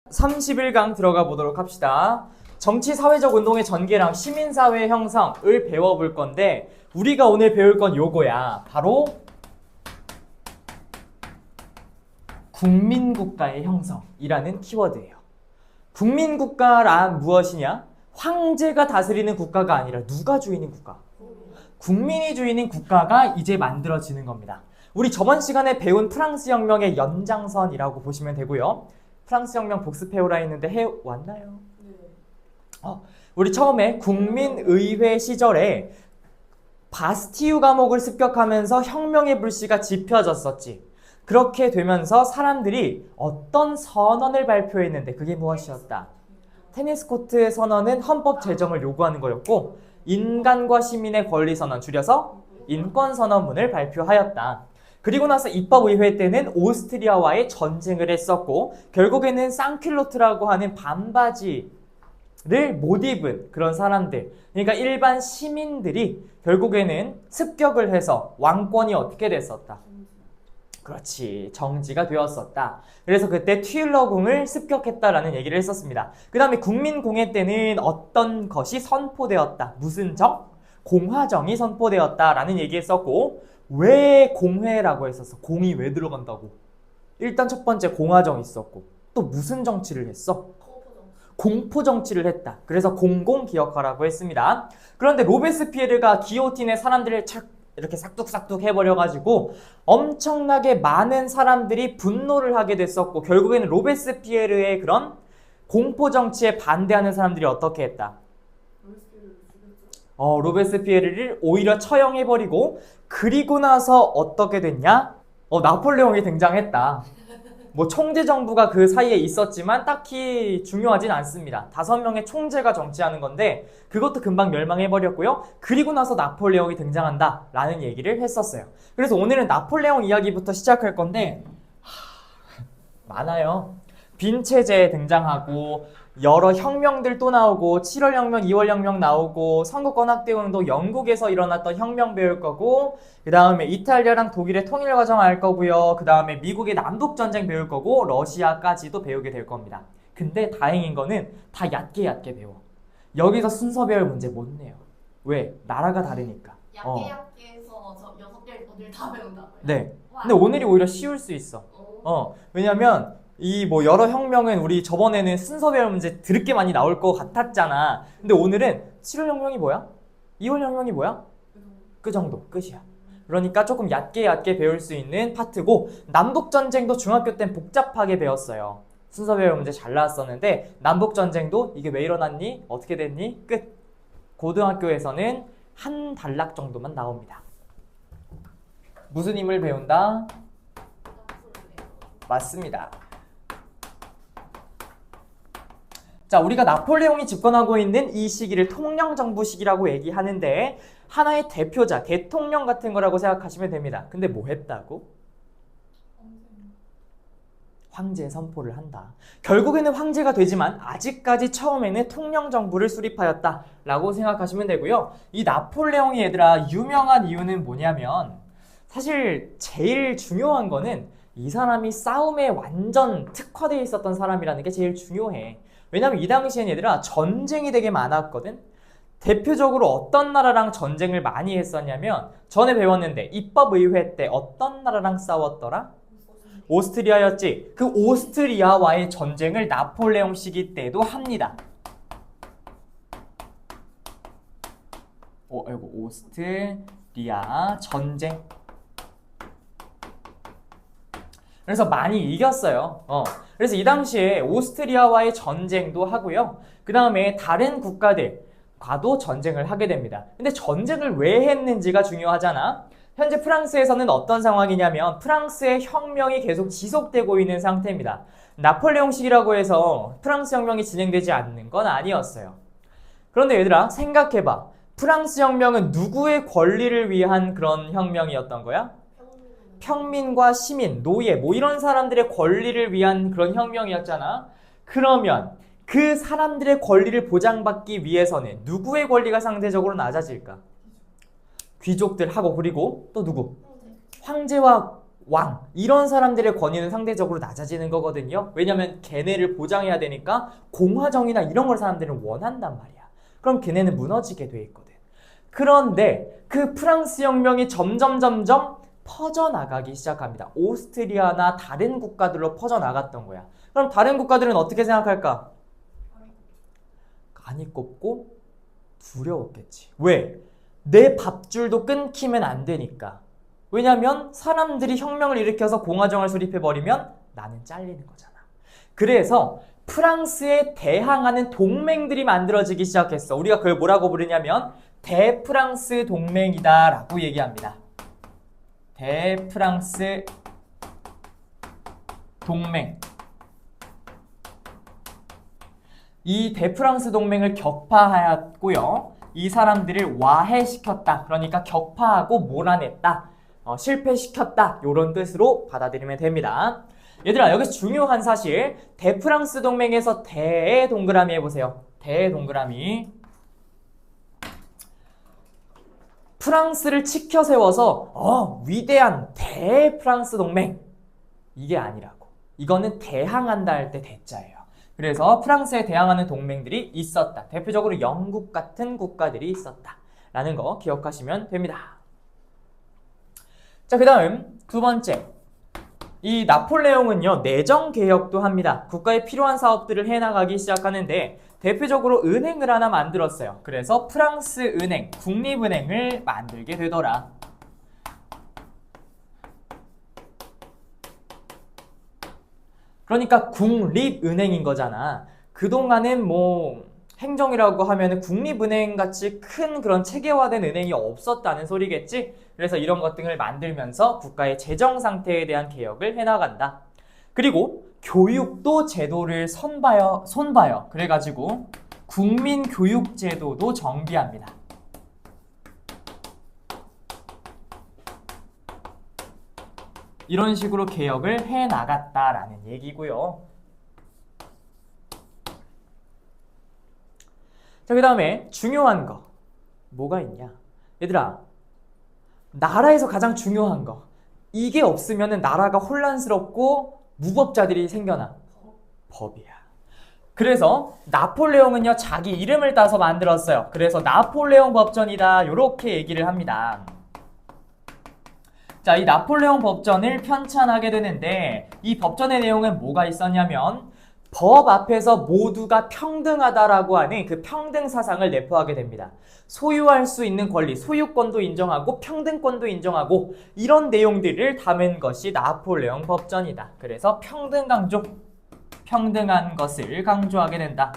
31강 들어가 보도록 합시다. 정치 사회적 운동의 전개랑 시민사회 형성을 배워볼 건데 우리가 오늘 배울 건 요거야. 바로 국민국가의 형성이라는 키워드예요. 국민국가란 무엇이냐? 황제가 다스리는 국가가 아니라 누가 주인인 국가? 국민이 주인인 국가가 이제 만들어지는 겁니다. 우리 저번 시간에 배운 프랑스 혁명의 연장선이라고 보시면 되고요. 프랑스 혁명 복습해오라 했는데 해왔나요? 우리 처음에 국민의회 시절에 바스티유 감옥을 습격하면서 혁명의 불씨가 지펴졌었지. 그렇게 되면서 사람들이 어떤 선언을 발표했는데 그게 무엇이었다? 테니스 코트 선언은 헌법 제정을 요구하는 거였고 인간과 시민의 권리 선언, 줄여서 인권 선언문을 발표하였다. 그리고 나서 입법의회 때는 오스트리아와의 전쟁을 했었고 결국에는 쌍큘로트라고 하는 반바지를 못 입은 그런 사람들, 그러니까 일반 시민들이 결국에는 습격을 해서 왕권이 어떻게 됐었다? 그렇지, 정지가 되었었다. 그래서 그때 튀일러궁을 습격했다라는 얘기를 했었습니다. 그 다음에 국민공회 때는 어떤 것이 선포되었다. 무슨 정? 공화정이 선포되었다라는 얘기했었고, 왜 공회라고 했었어? 공이 왜 들어간다고? 일단 첫 번째 공화정 있었고, 또 무슨 정치를 했어? 공포 정치를 했다. 그래서 공공기억하라고 했습니다. 그런데 로베스피에르가 기요틴에 사람들을 착 이렇게 싹둑싹둑 해버려가지고 엄청나게 많은 사람들이 분노를 하게 됐었고 결국에는 로베스피에르의 그런 공포 정치에 반대하는 사람들이 어떻게 했다? 로베스피에르를 오히려 처형해버리고 그리고 나서 어떻게 됐냐? 나폴레옹이 등장했다. 뭐 총재 정부가 그 사이에 있었지만 딱히 중요하진 않습니다. 5명의 총재가 정치하는 건데 그것도 금방 멸망해버렸고요. 그리고 나서 나폴레옹이 등장한다 라는 얘기를 했었어요. 그래서 오늘은 나폴레옹 이야기부터 시작할 건데 많아요. 빈체제 등장하고 여러 혁명들 또 나오고 7월 혁명, 2월 혁명 나오고 선거권 확대 운동, 영국에서 일어났던 혁명 배울 거고 그 다음에 이탈리아랑 독일의 통일 과정 알 거고요. 그 다음에 미국의 남북 전쟁 배울 거고 러시아까지도 배우게 될 겁니다. 근데 다행인 거는 다 얕게 배워. 여기서 순서 배울 문제 못 내요. 왜? 나라가 다르니까. 얕게해서 저 6개를 오늘 다 배운다고요? 네. 근데 오늘이 오히려 쉬울 수 있어. 왜냐면 이 뭐 여러 혁명은 우리 저번에는 순서 배울 문제 드럽게 많이 나올 것 같았잖아. 근데 오늘은 7월 혁명이 뭐야? 2월 혁명이 뭐야? 그 정도, 끝이야. 그러니까 조금 얕게 배울 수 있는 파트고 남북전쟁도 중학교 땐 복잡하게 배웠어요. 순서 배울 문제 잘 나왔었는데 남북전쟁도 이게 왜 일어났니? 어떻게 됐니? 끝. 고등학교에서는 한 단락 정도만 나옵니다. 무슨 힘을 배운다? 맞습니다. 자, 우리가 나폴레옹이 집권하고 있는 이 시기를 통령정부 시기라고 얘기하는데 하나의 대표자, 대통령 같은 거라고 생각하시면 됩니다. 근데 뭐 했다고? 황제 선포를 한다. 결국에는 황제가 되지만 아직까지 처음에는 통령정부를 수립하였다 라고 생각하시면 되고요. 이 나폴레옹이 얘들아 유명한 이유는 뭐냐면 사실 제일 중요한 거는 이 사람이 싸움에 완전 특화되어 있었던 사람이라는 게 제일 중요해. 왜냐면 이 당시엔 얘들아 전쟁이 되게 많았거든. 대표적으로 어떤 나라랑 전쟁을 많이 했었냐면 전에 배웠는데 입법의회 때 어떤 나라랑 싸웠더라? 오스트리아였지. 그 오스트리아와의 전쟁을 나폴레옹 시기 때도 합니다. 오스트리아 전쟁. 그래서 많이 이겼어요. 그래서 이 당시에 오스트리아와의 전쟁도 하고요. 그 다음에 다른 국가들과도 전쟁을 하게 됩니다. 근데 전쟁을 왜 했는지가 중요하잖아. 현재 프랑스에서는 어떤 상황이냐면 프랑스의 혁명이 계속 지속되고 있는 상태입니다. 나폴레옹 시기라고 해서 프랑스 혁명이 진행되지 않는 건 아니었어요. 그런데 얘들아 생각해봐. 프랑스 혁명은 누구의 권리를 위한 그런 혁명이었던 거야? 평민과 시민, 노예 뭐 이런 사람들의 권리를 위한 그런 혁명이었잖아. 그러면 그 사람들의 권리를 보장받기 위해서는 누구의 권리가 상대적으로 낮아질까? 귀족들하고 그리고 또 누구? 황제와 왕 이런 사람들의 권위는 상대적으로 낮아지는 거거든요. 왜냐면 걔네를 보장해야 되니까 공화정이나 이런 걸 사람들은 원한단 말이야. 그럼 걔네는 무너지게 돼 있거든. 그런데 그 프랑스 혁명이 점점 퍼져나가기 시작합니다. 오스트리아나 다른 국가들로 퍼져나갔던 거야. 그럼 다른 국가들은 어떻게 생각할까? 간이 꼽고 두려웠겠지. 왜? 내 밥줄도 끊기면 안 되니까. 왜냐면 사람들이 혁명을 일으켜서 공화정을 수립해버리면 나는 잘리는 거잖아. 그래서 프랑스에 대항하는 동맹들이 만들어지기 시작했어. 우리가 그걸 뭐라고 부르냐면 대프랑스 동맹이다 라고 얘기합니다. 대프랑스 동맹. 이 대프랑스 동맹을 격파하였고요. 이 사람들을 와해시켰다. 그러니까 격파하고 몰아냈다. 실패시켰다. 이런 뜻으로 받아들이면 됩니다. 얘들아, 여기서 중요한 사실, 대프랑스 동맹에서 대의 동그라미 해보세요. 대의 동그라미. 프랑스를 치켜 세워서 위대한 대프랑스 동맹, 이게 아니라고. 이거는 대항한다 할 때 대자예요. 그래서 프랑스에 대항하는 동맹들이 있었다. 대표적으로 영국 같은 국가들이 있었다 라는 거 기억하시면 됩니다. 자, 그 다음 두 번째, 이 나폴레옹은요 내정 개혁도 합니다. 국가에 필요한 사업들을 해나가기 시작하는데 대표적으로 은행을 하나 만들었어요. 그래서 프랑스 은행, 국립은행을 만들게 되더라. 그러니까 국립은행인 거잖아. 그동안은 뭐 행정이라고 하면 국립은행 같이 큰 그런 체계화된 은행이 없었다는 소리겠지. 그래서 이런 것들을 만들면서 국가의 재정 상태에 대한 개혁을 해나간다. 그리고 교육도 제도를 손봐요. 그래가지고 국민교육제도도 정비합니다. 이런 식으로 개혁을 해나갔다라는 얘기고요. 자, 그 다음에 중요한 거 뭐가 있냐? 얘들아, 나라에서 가장 중요한 거, 이게 없으면 나라가 혼란스럽고 무법자들이 생겨나. 법이야. 그래서 나폴레옹은요 자기 이름을 따서 만들었어요. 그래서 나폴레옹 법전이다 이렇게 얘기를 합니다. 자, 이 나폴레옹 법전을 편찬하게 되는데 이 법전의 내용은 뭐가 있었냐면 법 앞에서 모두가 평등하다라고 하는 그 평등 사상을 내포하게 됩니다. 소유할 수 있는 권리, 소유권도 인정하고 평등권도 인정하고 이런 내용들을 담은 것이 나폴레옹 법전이다. 그래서 평등 강조, 평등한 것을 강조하게 된다.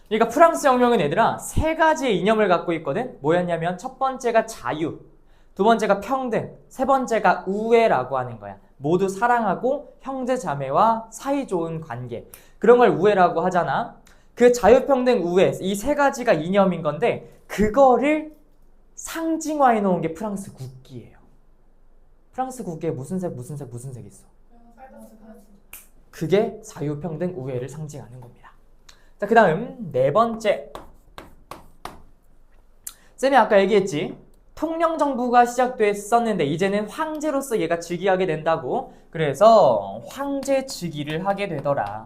그러니까 프랑스 혁명은 얘들아 세 가지의 이념을 갖고 있거든. 뭐였냐면 첫 번째가 자유, 두 번째가 평등, 세 번째가 우애라고 하는 거야. 모두 사랑하고 형제 자매와 사이좋은 관계, 그런 걸 우애라고 하잖아. 그 자유, 평등, 우애 이 세 가지가 이념인 건데 그거를 상징화해 놓은 게 프랑스 국기예요. 프랑스 국기에 무슨 색 있어? 그게 자유, 평등, 우애를 상징하는 겁니다. 자, 그 다음 네 번째, 쌤이 아까 얘기했지, 통령정부가 시작됐었는데 이제는 황제로서 얘가 즉위하게 된다고. 그래서 황제 즉위를 하게 되더라.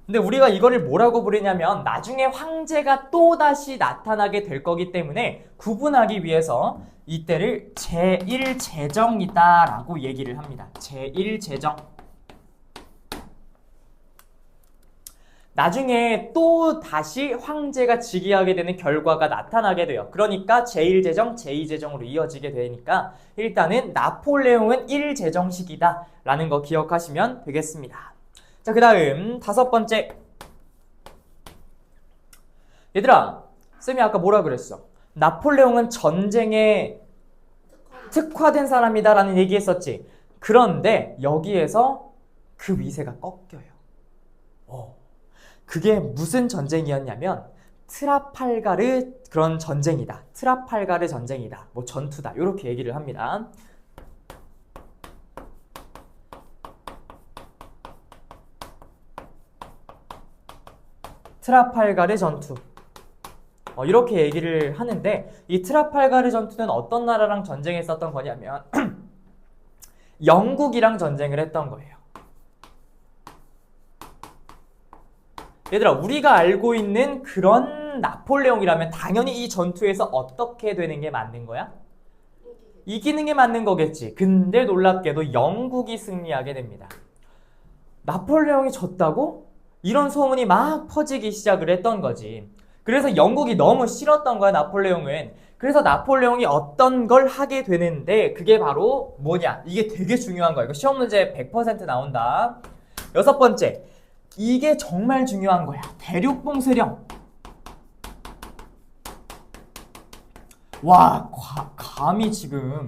근데 우리가 이거를 뭐라고 부르냐면 나중에 황제가 또다시 나타나게 될 거기 때문에 구분하기 위해서 이때를 제1제정이다 라고 얘기를 합니다. 제1제정. 나중에 또 다시 황제가 즉위하게 되는 결과가 나타나게 돼요. 그러니까 제1제정, 제2제정으로 이어지게 되니까 일단은 나폴레옹은 1제정식이다 라는 거 기억하시면 되겠습니다. 자, 그 다음 다섯 번째, 얘들아 쌤이 아까 뭐라 그랬어? 나폴레옹은 전쟁에 특화된 사람이다 라는 얘기 했었지. 그런데 여기에서 그 위세가 꺾여요. 그게 무슨 전쟁이었냐면 트라팔가르 그런 전쟁이다. 트라팔가르 전쟁이다. 뭐 전투다. 이렇게 얘기를 합니다. 트라팔가르 전투. 이렇게 얘기를 하는데 이 트라팔가르 전투는 어떤 나라랑 전쟁했었던 거냐면 영국이랑 전쟁을 했던 거예요. 얘들아, 우리가 알고 있는 그런 나폴레옹이라면 당연히 이 전투에서 어떻게 되는 게 맞는 거야? 이기는 게 맞는 거겠지. 근데 놀랍게도 영국이 승리하게 됩니다. 나폴레옹이 졌다고? 이런 소문이 막 퍼지기 시작을 했던 거지. 그래서 영국이 너무 싫었던 거야, 나폴레옹은. 그래서 나폴레옹이 어떤 걸 하게 되는데 그게 바로 뭐냐? 이게 되게 중요한 거야. 이거 시험 문제 100% 나온다. 6번째. 이게 정말 중요한 거야. 대륙봉쇄령. 와, 감히 지금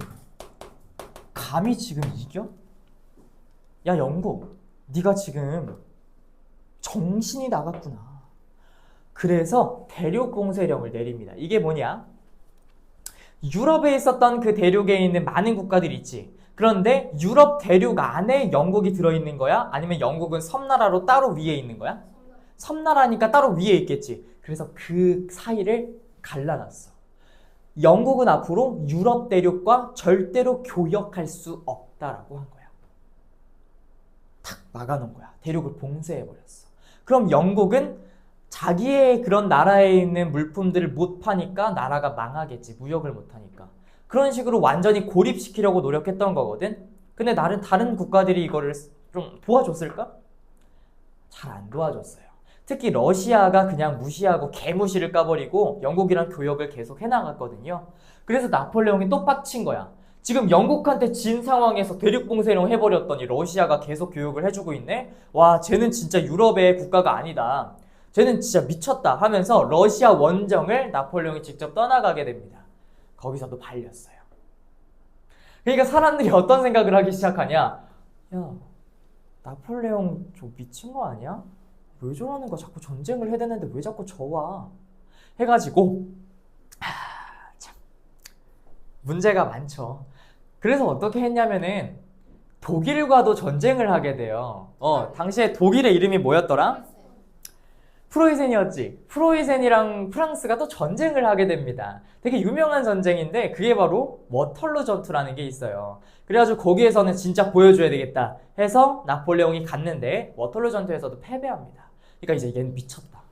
이겨? 야, 영국, 네가 지금 정신이 나갔구나. 그래서 대륙봉쇄령을 내립니다. 이게 뭐냐? 유럽에 있었던 그 대륙에 있는 많은 국가들이 있지. 그런데 유럽 대륙 안에 영국이 들어있는 거야? 아니면 영국은 섬나라로 따로 위에 있는 거야? 섬나라니까 따로 위에 있겠지. 그래서 그 사이를 갈라놨어. 영국은 앞으로 유럽 대륙과 절대로 교역할 수 없다라고 한 거야. 탁 막아놓은 거야. 대륙을 봉쇄해버렸어. 그럼 영국은 자기의 그런 나라에 있는 물품들을 못 파니까 나라가 망하겠지. 무역을 못 하니까. 그런 식으로 완전히 고립시키려고 노력했던 거거든. 근데 다른 국가들이 이거를 좀 도와줬을까? 잘 안 도와줬어요. 특히 러시아가 그냥 무시하고 개무시를 까버리고 영국이랑 교역을 계속 해나갔거든요. 그래서 나폴레옹이 또 빡친 거야. 지금 영국한테 진 상황에서 대륙봉쇄령 해버렸더니 러시아가 계속 교역을 해주고 있네? 와, 쟤는 진짜 유럽의 국가가 아니다. 쟤는 진짜 미쳤다 하면서 러시아 원정을 나폴레옹이 직접 떠나가게 됩니다. 거기서도 발렸어요. 그러니까 사람들이 어떤 생각을 하기 시작하냐? 야, 나폴레옹 저 미친 거 아니야? 왜 저러는 거야? 자꾸 전쟁을 해대는데 왜 자꾸 저와? 해가지고 참 문제가 많죠. 그래서 어떻게 했냐면은 독일과도 전쟁을 하게 돼요. 당시에 독일의 이름이 뭐였더라? 프로이센이었지. 프로이센이랑 프랑스가 또 전쟁을 하게 됩니다. 되게 유명한 전쟁인데 그게 바로 워털루 전투라는 게 있어요. 그래가지고 거기에서는 진짜 보여줘야 되겠다 해서 나폴레옹이 갔는데 워털루 전투에서도 패배합니다. 그러니까 이제 얘는 미쳤다.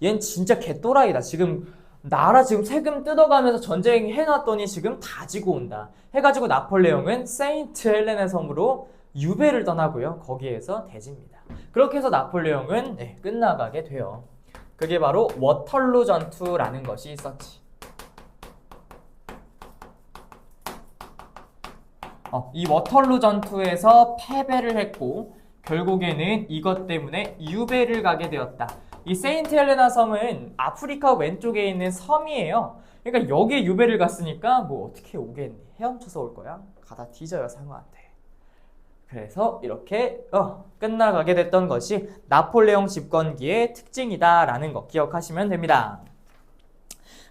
얘는 진짜 개또라이다. 지금 나라 지금 세금 뜯어가면서 전쟁 해놨더니 지금 다 지고 온다. 해가지고 나폴레옹은 세인트 헬렌의 섬으로 유배를 떠나고요. 거기에서 대집니다. 그렇게 해서 나폴레옹은 끝나가게 돼요. 그게 바로 워털루 전투라는 것이 있었지. 이 워털루 전투에서 패배를 했고 결국에는 이것 때문에 유배를 가게 되었다. 이 세인트 헬레나 섬은 아프리카 왼쪽에 있는 섬이에요. 그러니까 여기에 유배를 갔으니까 뭐 어떻게 오겠니? 헤엄쳐서 올 거야? 가다 뒤져요, 상어한테. 그래서 이렇게 끝나가게 됐던 것이 나폴레옹 집권기의 특징이다라는 거 기억하시면 됩니다.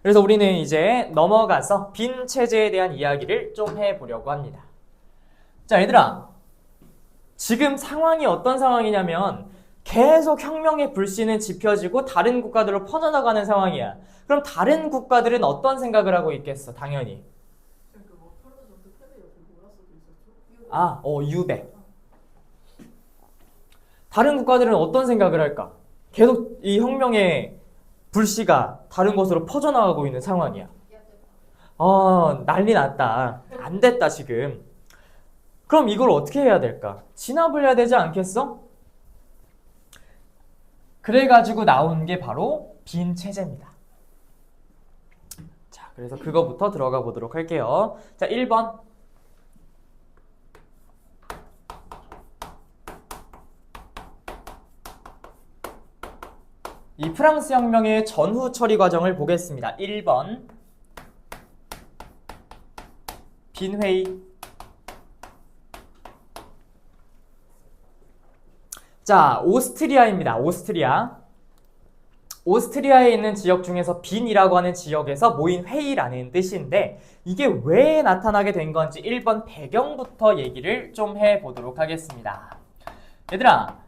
그래서 우리는 이제 넘어가서 빈 체제에 대한 이야기를 좀 해보려고 합니다. 자, 얘들아, 지금 상황이 어떤 상황이냐면 계속 혁명의 불씨는 지펴지고 다른 국가들로 퍼져나가는 상황이야. 그럼 다른 국가들은 어떤 생각을 하고 있겠어? 당연히 유배. 다른 국가들은 어떤 생각을 할까? 계속 이 혁명의 불씨가 다른 곳으로 퍼져나가고 있는 상황이야. 난리 났다. 안 됐다 지금. 그럼 이걸 어떻게 해야 될까? 진압을 해야 되지 않겠어? 그래가지고 나온 게 바로 빈 체제입니다. 자, 그래서 그거부터 들어가 보도록 할게요. 자, 1번. 이 프랑스 혁명의 전후 처리 과정을 보겠습니다. 1번. 빈 회의. 자, 오스트리아입니다. 오스트리아에 있는 지역 중에서 빈이라고 하는 지역에서 모인 회의라는 뜻인데 이게 왜 나타나게 된 건지 1번 배경부터 얘기를 좀 해보도록 하겠습니다. 얘들아,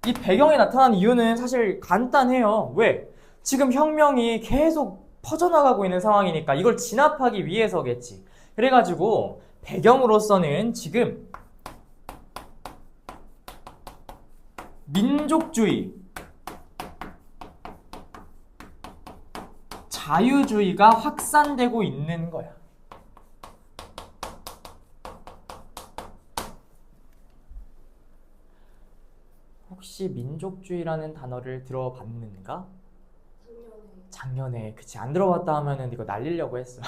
이 배경이 나타난 이유는 사실 간단해요. 왜? 지금 혁명이 계속 퍼져나가고 있는 상황이니까 이걸 진압하기 위해서겠지. 그래가지고 배경으로서는 지금 민족주의, 자유주의가 확산되고 있는 거야. 혹시 민족주의라는 단어를 들어봤는가? 작년에 그치 안 들어봤다 하면은 이거 날리려고 했어.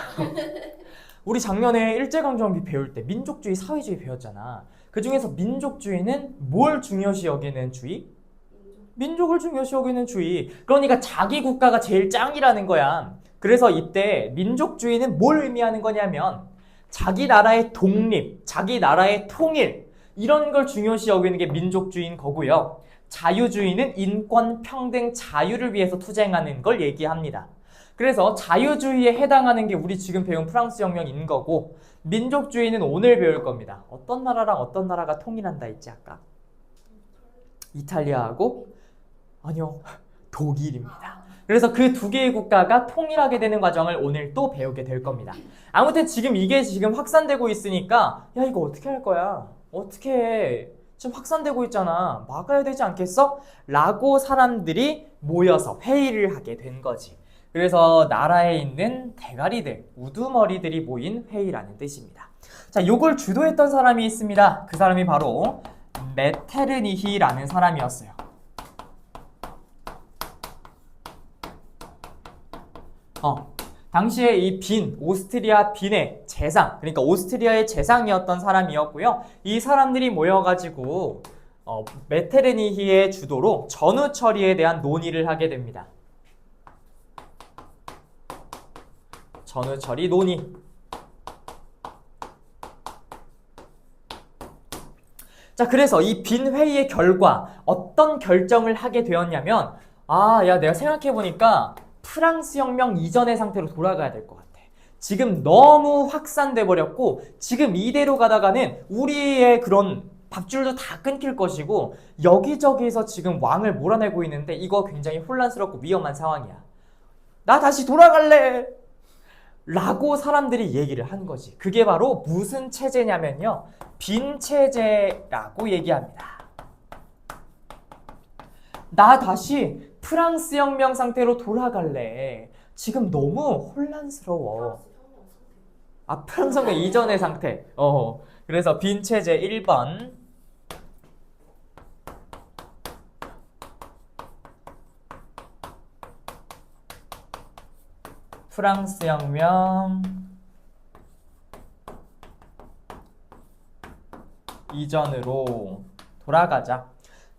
우리 작년에 일제강점기 배울 때 민족주의, 사회주의 배웠잖아. 그 중에서 민족주의는 뭘 중요시 여기는 주의? 민족을 중요시 여기는 주의. 그러니까 자기 국가가 제일 짱이라는 거야. 그래서 이때 민족주의는 뭘 의미하는 거냐면 자기 나라의 독립, 자기 나라의 통일 이런 걸 중요시 여기는 게 민족주의인 거고요. 자유주의는 인권, 평등, 자유를 위해서 투쟁하는 걸 얘기합니다. 그래서 자유주의에 해당하는 게 우리 지금 배운 프랑스 혁명인 거고 민족주의는 오늘 배울 겁니다. 어떤 나라랑 어떤 나라가 통일한다 했지 아까? 이탈리아하고 아니요 독일입니다. 그래서 그 두 개의 국가가 통일하게 되는 과정을 오늘 또 배우게 될 겁니다. 아무튼 지금 이게 지금 확산되고 있으니까 야 이거 어떻게 할 거야? 어떻게 해? 지금 확산되고 있잖아. 막아야 되지 않겠어? 라고 사람들이 모여서 회의를 하게 된 거지. 그래서 나라에 있는 대가리들, 우두머리들이 모인 회의라는 뜻입니다. 자, 요걸 주도했던 사람이 있습니다. 그 사람이 바로 메테르니히라는 사람이었어요. 당시에 이 오스트리아 빈의 재상, 그러니까 오스트리아의 재상이었던 사람이었고요. 이 사람들이 모여가지고 메테르니히의 주도로 전후 처리에 대한 논의를 하게 됩니다. 전후 처리 논의. 자, 그래서 이 빈 회의의 결과 어떤 결정을 하게 되었냐면 야 내가 생각해보니까 프랑스 혁명 이전의 상태로 돌아가야 될 것 같아. 지금 너무 확산돼 버렸고 지금 이대로 가다가는 우리의 그런 밥줄도 다 끊길 것이고 여기저기에서 지금 왕을 몰아내고 있는데 이거 굉장히 혼란스럽고 위험한 상황이야. 나 다시 돌아갈래! 라고 사람들이 얘기를 한 거지. 그게 바로 무슨 체제냐면요. 빈 체제라고 얘기합니다. 나 다시 프랑스 혁명 상태로 돌아갈래. 지금 너무 혼란스러워. 프랑스 혁명 이전의 상태. 그래서 빈 체제 1번. 프랑스 혁명 이전으로 돌아가자.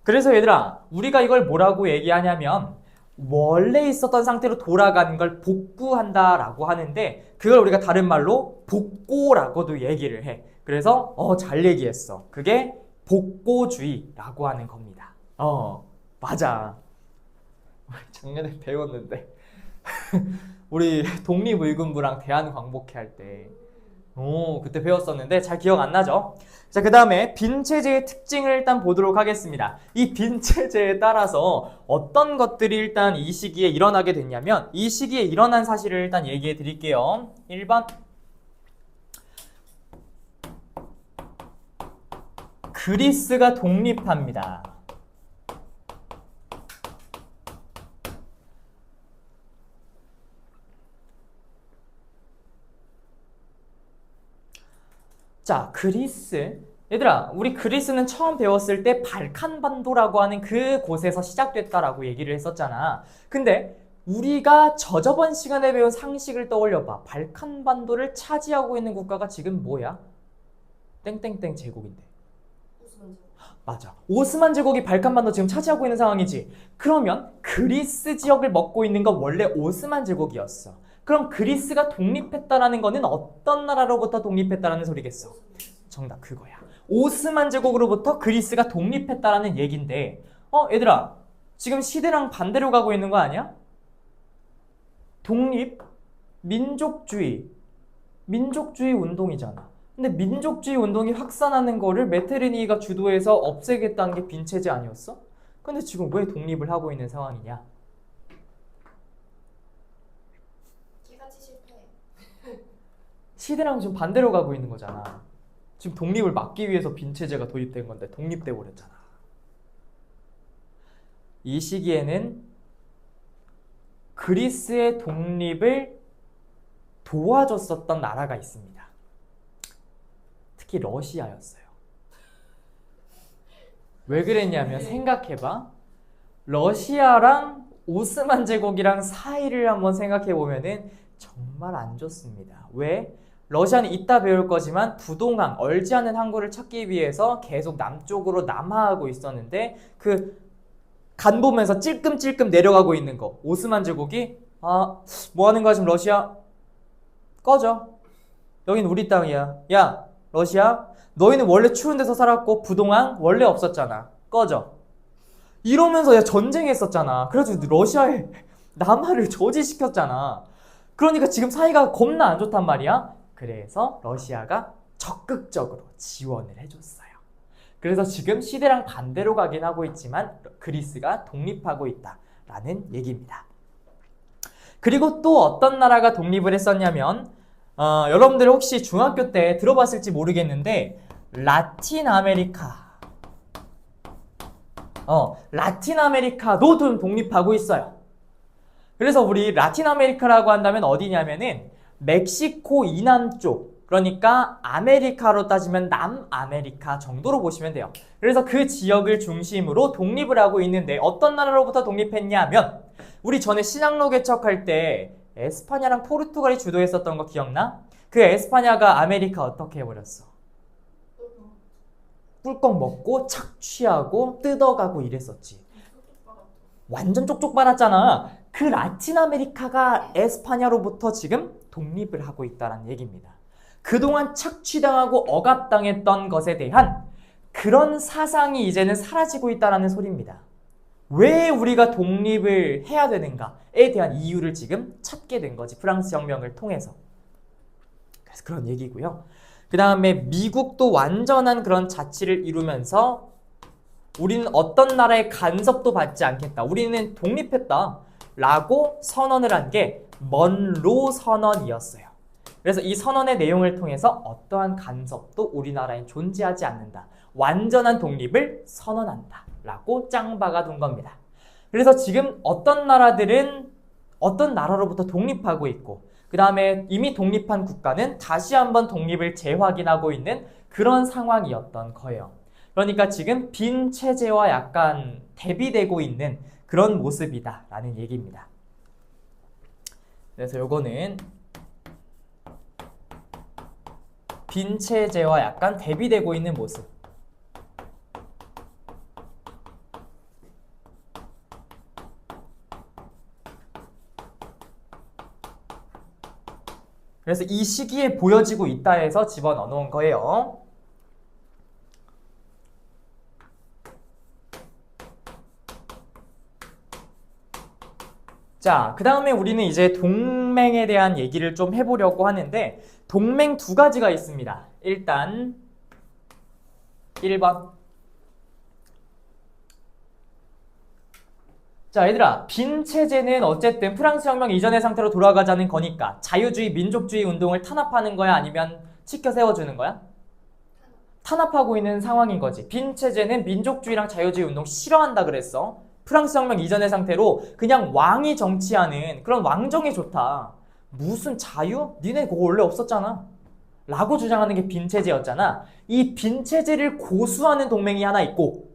그래서 얘들아, 우리가 이걸 뭐라고 얘기하냐면 원래 있었던 상태로 돌아가는 걸 복구한다라고 하는데 그걸 우리가 다른 말로 복고라고도 얘기를 해. 그래서 잘 얘기했어. 그게 복고주의라고 하는 겁니다. 맞아. 작년에 배웠는데 우리 독립의군부랑 대한광복회 할 때 그때 배웠었는데 잘 기억 안 나죠? 자, 그 다음에 빈체제의 특징을 일단 보도록 하겠습니다. 이 빈체제에 따라서 어떤 것들이 일단 이 시기에 일어나게 됐냐면 이 시기에 일어난 사실을 일단 얘기해 드릴게요. 1번 그리스가 독립합니다. 자, 그리스. 얘들아, 우리 그리스는 처음 배웠을 때 발칸반도라고 하는 그 곳에서 시작됐다라고 얘기를 했었잖아. 근데 우리가 저저번 시간에 배운 상식을 떠올려봐. 발칸반도를 차지하고 있는 국가가 지금 뭐야? 땡땡땡 제국인데. 맞아. 오스만 제국이 발칸반도 지금 차지하고 있는 상황이지. 그러면 그리스 지역을 먹고 있는 건 원래 오스만 제국이었어. 그럼 그리스가 독립했다라는 거는 어떤 나라로부터 독립했다라는 소리겠어? 정답 그거야. 오스만 제국으로부터 그리스가 독립했다라는 얘긴데 얘들아 지금 시대랑 반대로 가고 있는 거 아니야? 독립, 민족주의 운동이잖아. 근데 민족주의 운동이 확산하는 거를 메테르니가 주도해서 없애겠다는 게 빈체제 아니었어? 근데 지금 왜 독립을 하고 있는 상황이냐? 시대랑 지금 반대로 가고 있는 거잖아. 지금 독립을 막기 위해서 빈체제가 도입된 건데 독립돼 버렸잖아. 이 시기에는 그리스의 독립을 도와줬었던 나라가 있습니다. 특히 러시아였어요. 왜 그랬냐면 생각해봐. 러시아랑 오스만 제국이랑 사이를 한번 생각해 보면은 정말 안 좋습니다. 왜? 러시아는 이따 배울 거지만 부동항, 얼지 않은 항구를 찾기 위해서 계속 남쪽으로 남하하고 있었는데 그 간 보면서 찔끔찔끔 내려가고 있는 거. 오스만 제국이 뭐 하는 거야 지금 러시아? 꺼져. 여긴 우리 땅이야. 야, 러시아, 너희는 원래 추운 데서 살았고 부동항 원래 없었잖아. 꺼져. 이러면서 야 전쟁했었잖아. 그래가지고 러시아에 남하를 저지시켰잖아. 그러니까 지금 사이가 겁나 안 좋단 말이야. 그래서 러시아가 적극적으로 지원을 해줬어요. 그래서 지금 시대랑 반대로 가긴 하고 있지만 그리스가 독립하고 있다라는 얘기입니다. 그리고 또 어떤 나라가 독립을 했었냐면 여러분들 혹시 중학교 때 들어봤을지 모르겠는데 라틴 아메리카도 독립하고 있어요. 그래서 우리 라틴 아메리카라고 한다면 어디냐면은 멕시코 이남 쪽, 그러니까 아메리카로 따지면 남아메리카 정도로 보시면 돼요. 그래서 그 지역을 중심으로 독립을 하고 있는데 어떤 나라로부터 독립했냐면 우리 전에 신학로 개척할 때 에스파냐랑 포르투갈이 주도했었던 거 기억나? 그 에스파냐가 아메리카 어떻게 해버렸어? 꿀꺽 먹고 착취하고 뜯어가고 이랬었지. 완전 쪽쪽 빨았잖아. 그 라틴 아메리카가 에스파냐로부터 지금 독립을 하고 있다는 얘기입니다. 그동안 착취당하고 억압당했던 것에 대한 그런 사상이 이제는 사라지고 있다는 소리입니다. 왜 우리가 독립을 해야 되는가에 대한 이유를 지금 찾게 된 거지. 프랑스 혁명을 통해서. 그래서 그런 얘기고요. 그 다음에 미국도 완전한 그런 자치를 이루면서 우리는 어떤 나라의 간섭도 받지 않겠다. 우리는 독립했다. 라고 선언을 한 게 먼로 선언이었어요. 그래서 이 선언의 내용을 통해서 어떠한 간섭도 우리나라엔 존재하지 않는다. 완전한 독립을 선언한다. 라고 짱 박아둔 겁니다. 그래서 지금 어떤 나라들은 어떤 나라로부터 독립하고 있고 그 다음에 이미 독립한 국가는 다시 한번 독립을 재확인하고 있는 그런 상황이었던 거예요. 그러니까 지금 빈 체제와 약간 대비되고 있는 그런 모습이다 라는 얘기입니다. 그래서 요거는 빈 체제와 약간 대비되고 있는 모습. 그래서 이 시기에 보여지고 있다 해서 집어넣어 놓은 거예요. 자, 그 다음에 우리는 이제 동맹에 대한 얘기를 좀 해보려고 하는데 동맹 두 가지가 있습니다. 일단 1번. 자, 얘들아, 빈 체제는 어쨌든 프랑스 혁명 이전의 상태로 돌아가자는 거니까 자유주의, 민족주의 운동을 탄압하는 거야? 아니면 치켜 세워주는 거야? 탄압하고 있는 상황인 거지. 빈 체제는 민족주의랑 자유주의 운동 싫어한다 그랬어. 프랑스 혁명 이전의 상태로 그냥 왕이 정치하는 그런 왕정이 좋다. 무슨 자유? 니네 그거 원래 없었잖아. 라고 주장하는 게 빈 체제였잖아. 이 빈 체제를 고수하는 동맹이 하나 있고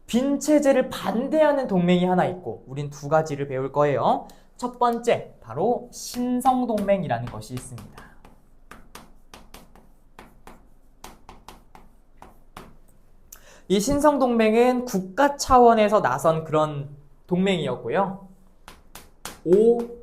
빈 체제를 반대하는 동맹이 하나 있고 우린 두 가지를 배울 거예요. 첫 번째, 바로 신성동맹이라는 것이 있습니다. 이 신성동맹은 국가 차원에서 나선 그런 동맹이었고요. 오프러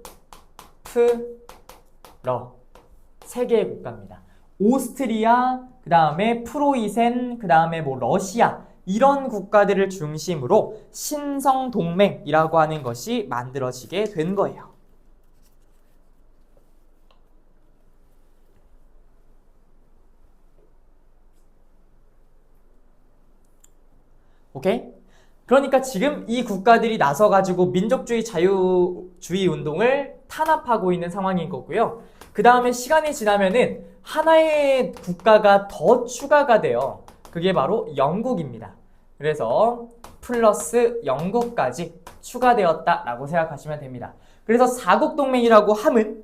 세 개의 국가입니다. 오스트리아, 그 다음에 프로이센, 그 다음에 뭐 러시아 이런 국가들을 중심으로 신성동맹이라고 하는 것이 만들어지게 된 거예요. 오케이? 그러니까 지금 이 국가들이 나서가지고 민족주의 자유주의 운동을 탄압하고 있는 상황인 거고요. 그 다음에 시간이 지나면은 하나의 국가가 더 추가가 돼요. 그게 바로 영국입니다. 그래서 플러스 영국까지 추가되었다라고 생각하시면 됩니다. 그래서 4국 동맹이라고 함은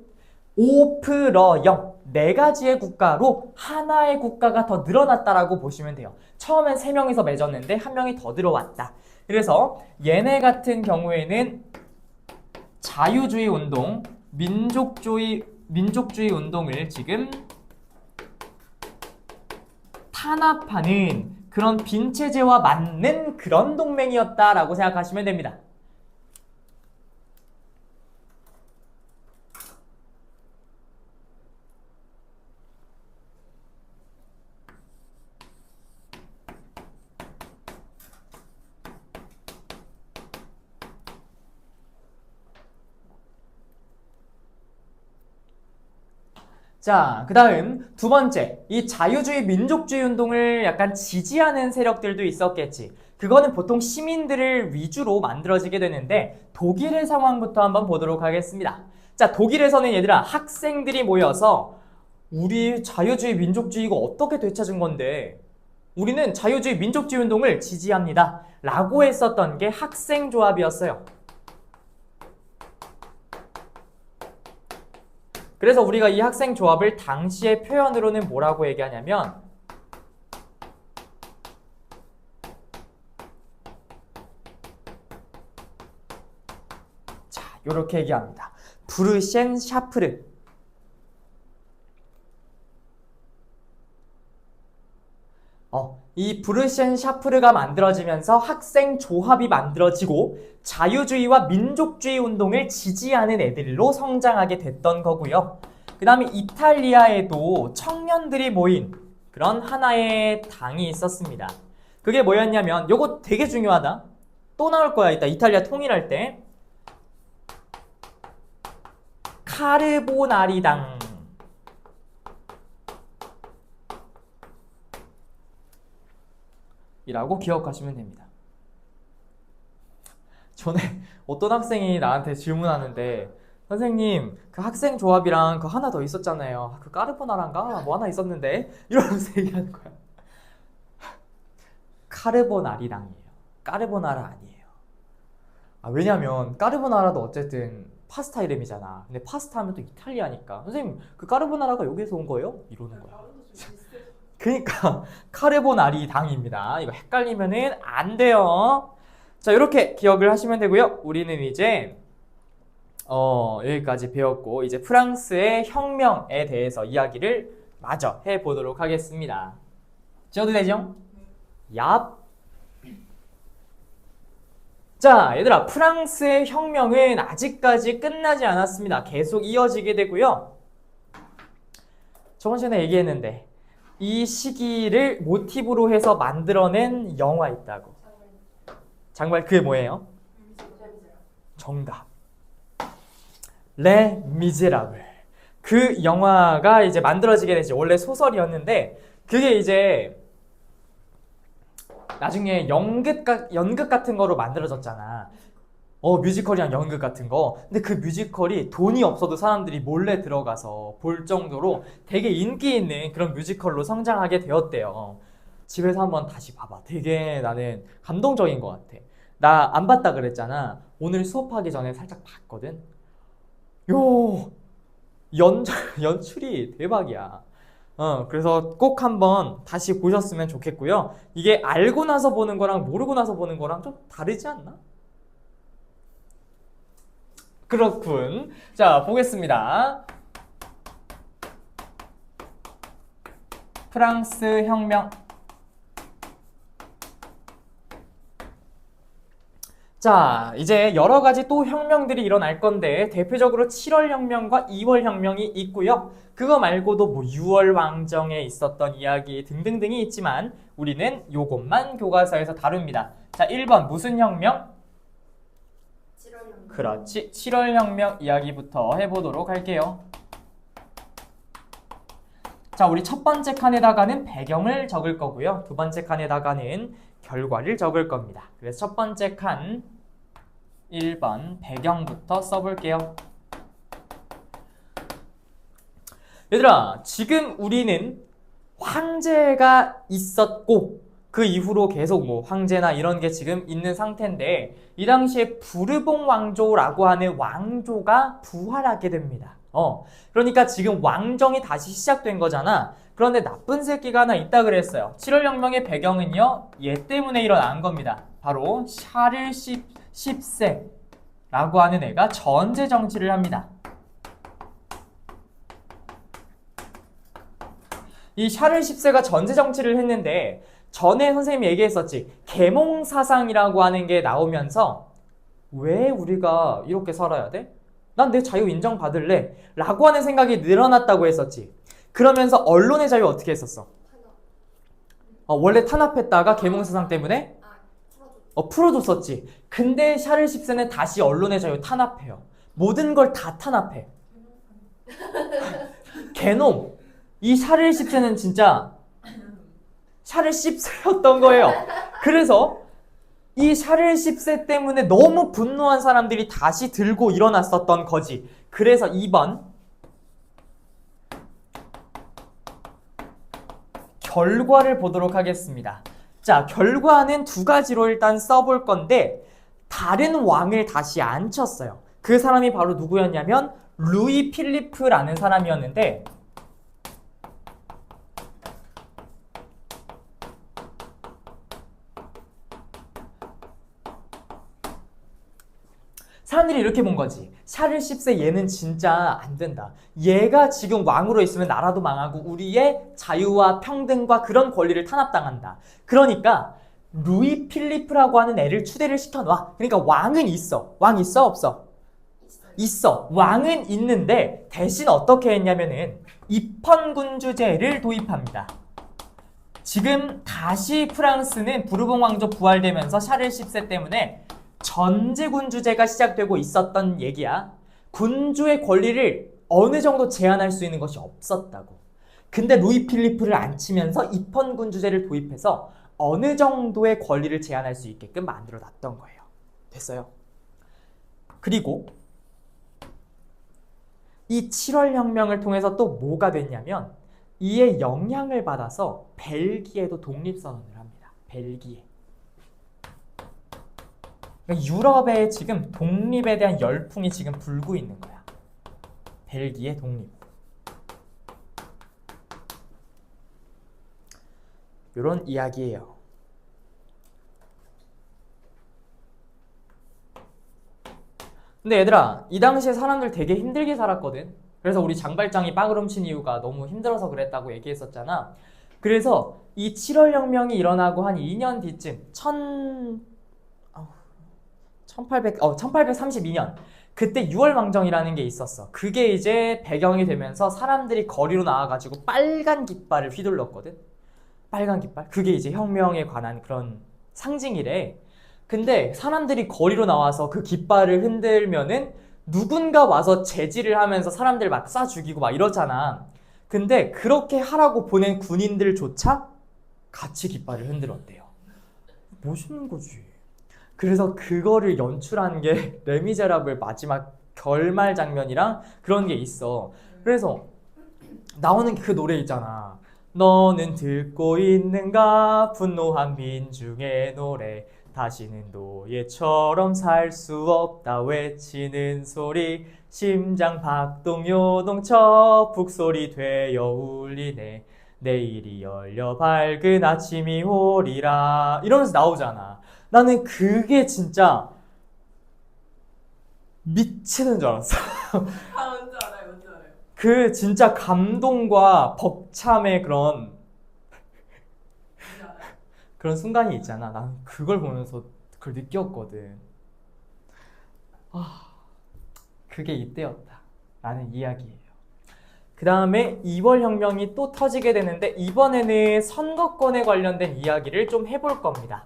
5+0 4가지의 국가로 하나의 국가가 더 늘어났다라고 보시면 돼요. 처음엔 3명이서 맺었는데 1명이 더 들어왔다. 그래서 얘네 같은 경우에는 자유주의 운동, 민족주의 운동을 지금 탄압하는 그런 빈체제와 맞는 그런 동맹이었다라고 생각하시면 됩니다. 자, 그 다음 두 번째, 이 자유주의 민족주의 운동을 약간 지지하는 세력들도 있었겠지. 그거는 보통 시민들을 위주로 만들어지게 되는데 독일의 상황부터 한번 보도록 하겠습니다. 자, 독일에서는 얘들아 학생들이 모여서 우리 자유주의 민족주의가 어떻게 되찾은 건데 우리는 자유주의 민족주의 운동을 지지합니다 라고 했었던 게 학생조합이었어요. 그래서 우리가 이 학생조합을 당시의 표현으로는 뭐라고 얘기하냐면 자, 요렇게 얘기합니다. 브르셴 샤프르. 이 브르셴 샤프르가 만들어지면서 학생조합이 만들어지고 자유주의와 민족주의 운동을 지지하는 애들로 성장하게 됐던 거고요. 그 다음에 이탈리아에도 청년들이 모인 그런 하나의 당이 있었습니다. 그게 뭐였냐면 요거 되게 중요하다. 또 나올 거야 이따 이탈리아 통일할 때. 카르보나리당 이라고 기억하시면 됩니다. 전에 어떤 학생이 나한테 질문하는데 선생님 그 학생 조합이랑 그 하나 더 있었잖아요. 그 까르보나라인가 뭐 하나 있었는데 이러면서 얘기하는 거야. 카르보나리당이에요. 까르보나라 아니에요. 왜냐면 까르보나라도 어쨌든 파스타 이름이잖아. 근데 파스타 하면 또 이탈리아니까 선생님 그 까르보나라가 여기서 온 거예요? 이러는 거야. 그러니까 카르보나리 당입니다. 이거 헷갈리면은 안 돼요. 자, 이렇게 기억을 하시면 되고요. 우리는 이제 여기까지 배웠고 이제 프랑스의 혁명에 대해서 이야기를 마저 해보도록 하겠습니다. 지어도 되죠? 얍. 자, 얘들아 프랑스의 혁명은 아직까지 끝나지 않았습니다. 계속 이어지게 되고요. 저번 시간에 얘기했는데 이 시기를 모티브로 해서 만들어낸 영화 있다고. 정말 그게 뭐예요? 정답. 레 미제라블. 그 영화가 이제 만들어지게 되지. 원래 소설이었는데 그게 이제 나중에 연극 같은 거로 만들어졌잖아. 뮤지컬이랑 연극 같은 거. 근데 그 뮤지컬이 돈이 없어도 사람들이 몰래 들어가서 볼 정도로 되게 인기 있는 그런 뮤지컬로 성장하게 되었대요. 집에서 한번 다시 봐봐. 되게 나는 감동적인 것 같아. 나 안 봤다 그랬잖아. 오늘 수업하기 전에 살짝 봤거든. 연출이 대박이야. 그래서 꼭 한번 다시 보셨으면 좋겠고요. 이게 알고 나서 보는 거랑 모르고 나서 보는 거랑 좀 다르지 않나? 그렇군. 자, 보겠습니다. 프랑스 혁명. 자, 이제 여러 가지 또 혁명들이 일어날 건데 대표적으로 7월 혁명과 2월 혁명이 있고요. 그거 말고도 뭐 6월 왕정에 있었던 이야기 등등등이 있지만 우리는 요것만 교과서에서 다룹니다. 자, 1번 무슨 혁명? 7월 혁명. 그렇지. 7월 혁명 이야기부터 해보도록 할게요. 자, 우리 첫 번째 칸에다가는 배경을 적을 거고요. 두 번째 칸에다가는 결과를 적을 겁니다. 그래서 첫 번째 칸 1번 배경부터 써볼게요. 얘들아, 지금 우리는 황제가 있었고 그 이후로 계속 뭐 황제나 이런 게 지금 있는 상태인데 이 당시에 부르봉 왕조라고 하는 왕조가 부활하게 됩니다. 그러니까 지금 왕정이 다시 시작된 거잖아. 그런데 나쁜 새끼가 하나 있다 그랬어요. 7월 혁명의 배경은요, 얘 때문에 일어난 겁니다. 바로 샤를 10세라고 하는 애가 전제 정치를 합니다. 이 샤를 10세가 전제 정치를 했는데 전에 선생님이 얘기했었지. 계몽사상이라고 하는 게 나오면서 왜 우리가 이렇게 살아야 돼? 난 내 자유 인정받을래 라고 하는 생각이 늘어났다고 했었지. 그러면서 언론의 자유 어떻게 했었어? 원래 탄압했다가 계몽사상 때문에 풀어줬었지. 근데 샤를 10세는 다시 언론의 자유 탄압해요. 모든 걸 다 탄압해. 개놈. 이 샤를 10세는 진짜 샤를 10세였던 거예요. 그래서 이 샤를 10세 때문에 너무 분노한 사람들이 다시 들고 일어났었던 거지. 그래서 2번 결과를 보도록 하겠습니다. 자, 결과는 두 가지로 일단 써볼 건데 다른 왕을 다시 앉혔어요. 그 사람이 바로 누구였냐면 루이 필리프라는 사람이었는데 사람들이 이렇게 본 거지. 샤를 10세 얘는 진짜 안 된다. 얘가 지금 왕으로 있으면 나라도 망하고 우리의 자유와 평등과 그런 권리를 탄압당한다. 그러니까 루이 필리프라고 하는 애를 추대를 시켜놔. 그러니까 왕은 있어. 왕 있어? 없어? 있어. 왕은 있는데 대신 어떻게 했냐면은 입헌군주제를 도입합니다. 지금 다시 프랑스는 부르봉 왕조 부활되면서 샤를 10세 때문에 전제군주제가 시작되고 있었던 얘기야. 군주의 권리를 어느 정도 제한할 수 있는 것이 없었다고. 근데 루이 필리프를 앉히면서 입헌군주제를 도입해서 어느 정도의 권리를 제한할 수 있게끔 만들어 놨던 거예요. 됐어요? 그리고 이 7월 혁명을 통해서 또 뭐가 됐냐면 이에 영향을 받아서 벨기에도 독립선언을 합니다. 벨기에. 유럽에 지금 독립에 대한 열풍이 지금 불고 있는 거야. 벨기에 독립. 이런 이야기예요. 근데 얘들아, 이 당시에 사람들 되게 힘들게 살았거든. 그래서 우리 장발장이 빠글 훔친 이유가 너무 힘들어서 그랬다고 얘기했었잖아. 그래서 이 7월 혁명이 일어나고 한 2년 뒤쯤 1832년 그때 6월 왕정이라는 게 있었어. 그게 이제 배경이 되면서 사람들이 거리로 나와가지고 빨간 깃발을 휘둘렀거든. 빨간 깃발. 그게 이제 혁명에 관한 그런 상징이래. 근데 사람들이 거리로 나와서 그 깃발을 흔들면은 누군가 와서 제지를 하면서 사람들 막 쏴 죽이고 막 이러잖아. 근데 그렇게 하라고 보낸 군인들조차 같이 깃발을 흔들었대요. 멋있는 거지. 그래서 그거를 연출한 게 레미제라블 마지막 결말 장면이랑 그런 게 있어. 그래서 나오는 그 노래 있잖아. 너는 듣고 있는가 분노한 민중의 노래 다시는 노예처럼 살 수 없다 외치는 소리 심장 박동 요동쳐 북소리 되어 울리네 내일이 열려 밝은 아침이 오리라 이러면서 나오잖아. 나는 그게 진짜 미치는 줄 알았어. 뭔지 알아요, 뭔지 알아요. 그 진짜 감동과 벅참의 그런 그런 순간이 있잖아. 난 그걸 보면서 그걸 느꼈거든. 그게 이때였다 라는 이야기예요. 그 다음에 2월 혁명이 또 터지게 되는데 이번에는 선거권에 관련된 이야기를 좀 해볼 겁니다.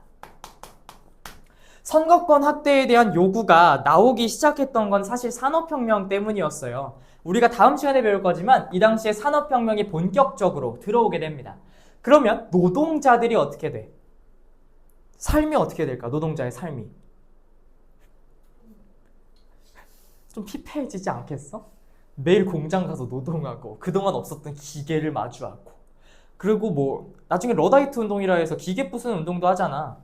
선거권 확대에 대한 요구가 나오기 시작했던 건 사실 산업혁명 때문이었어요. 우리가 다음 시간에 배울 거지만 이 당시에 산업혁명이 본격적으로 들어오게 됩니다. 그러면 노동자들이 어떻게 돼? 삶이 어떻게 될까? 노동자의 삶이 좀 피폐해지지 않겠어? 매일 공장 가서 노동하고 그동안 없었던 기계를 마주하고 그리고 뭐 나중에 러다이트 운동이라 해서 기계 부수는 운동도 하잖아.